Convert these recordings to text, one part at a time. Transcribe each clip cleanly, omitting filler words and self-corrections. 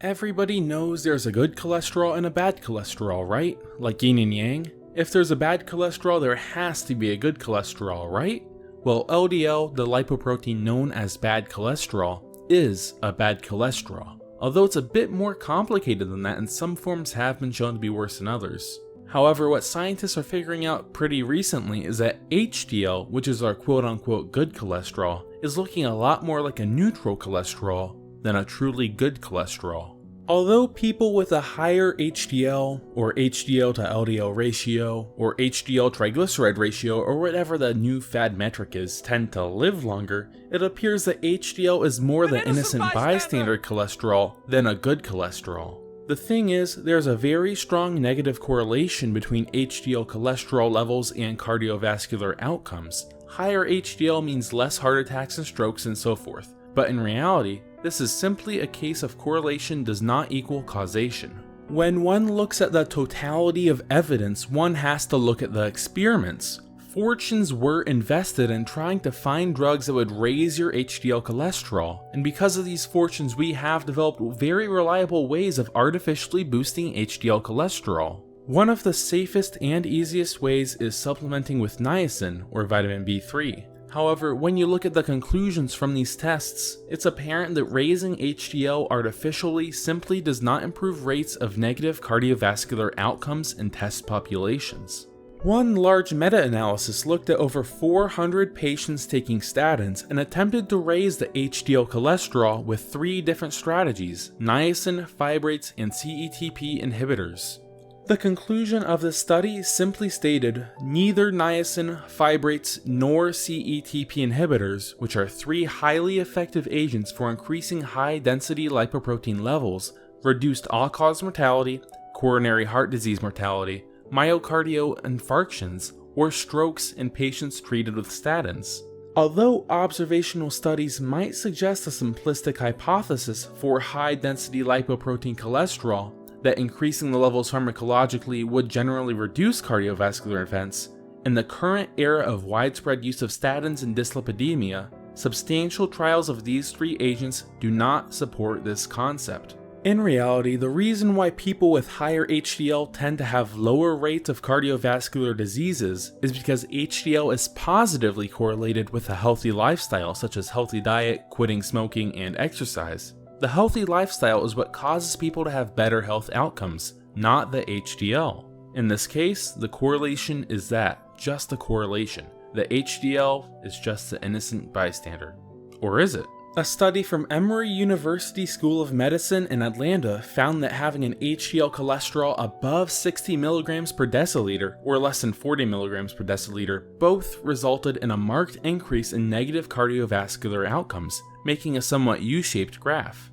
Everybody knows there's a good cholesterol and a bad cholesterol, right? Like yin and yang. If there's a bad cholesterol, there has to be a good cholesterol, right? Well, LDL, the lipoprotein known as bad cholesterol, is a bad cholesterol. Although it's a bit more complicated than that, and some forms have been shown to be worse than others. However, what scientists are figuring out pretty recently is that HDL, which is our quote-unquote good cholesterol, is looking a lot more like a neutral cholesterol than a truly good cholesterol. Although people with a higher HDL, or HDL to LDL ratio, or HDL triglyceride ratio, or whatever the new fad metric is, tend to live longer, it appears that HDL is more the innocent bystander cholesterol than a good cholesterol. The thing is, there's a very strong negative correlation between HDL cholesterol levels and cardiovascular outcomes. Higher HDL means less heart attacks and strokes and so forth, but in reality, this is simply a case of correlation does not equal causation. When one looks at the totality of evidence, one has to look at the experiments. Fortunes were invested in trying to find drugs that would raise your HDL cholesterol, and because of these fortunes we have developed very reliable ways of artificially boosting HDL cholesterol. One of the safest and easiest ways is supplementing with niacin, or vitamin B3. However, when you look at the conclusions from these tests, it's apparent that raising HDL artificially simply does not improve rates of negative cardiovascular outcomes in test populations. One large meta-analysis looked at over 400 patients taking statins and attempted to raise the HDL cholesterol with 3 different strategies: niacin, fibrates, and CETP inhibitors. The conclusion of the study simply stated, neither niacin, fibrates, nor CETP inhibitors, which are 3 highly effective agents for increasing high-density lipoprotein levels, reduced all-cause mortality, coronary heart disease mortality, myocardial infarctions, or strokes in patients treated with statins. Although observational studies might suggest a simplistic hypothesis for high-density lipoprotein cholesterol, that increasing the levels pharmacologically would generally reduce cardiovascular events, in the current era of widespread use of statins and dyslipidemia, substantial trials of these 3 agents do not support this concept. In reality, the reason why people with higher HDL tend to have lower rates of cardiovascular diseases is because HDL is positively correlated with a healthy lifestyle, such as healthy diet, quitting smoking, and exercise. The healthy lifestyle is what causes people to have better health outcomes, not the HDL. In this case, the correlation is that, just a correlation. The HDL is just the innocent bystander. Or is it? A study from Emory University School of Medicine in Atlanta found that having an HDL cholesterol above 60 mg per deciliter, or less than 40 mg per deciliter, both resulted in a marked increase in negative cardiovascular outcomes, making a somewhat U-shaped graph.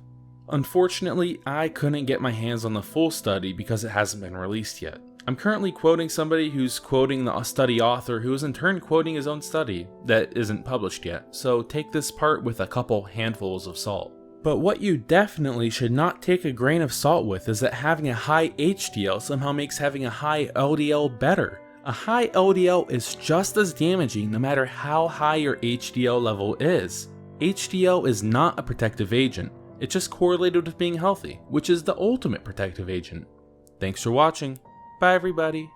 Unfortunately, I couldn't get my hands on the full study because it hasn't been released yet. I'm currently quoting somebody who's quoting the study author who is in turn quoting his own study that isn't published yet, so take this part with a couple handfuls of salt. But what you definitely should not take a grain of salt with is that having a high HDL somehow makes having a high LDL better. A high LDL is just as damaging no matter how high your HDL level is. HDL is not a protective agent, it's just correlated with being healthy, which is the ultimate protective agent. Thanks for watching. Bye everybody.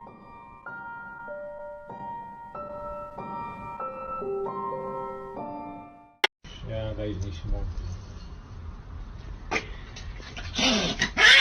Ja, deze niet zo mooi.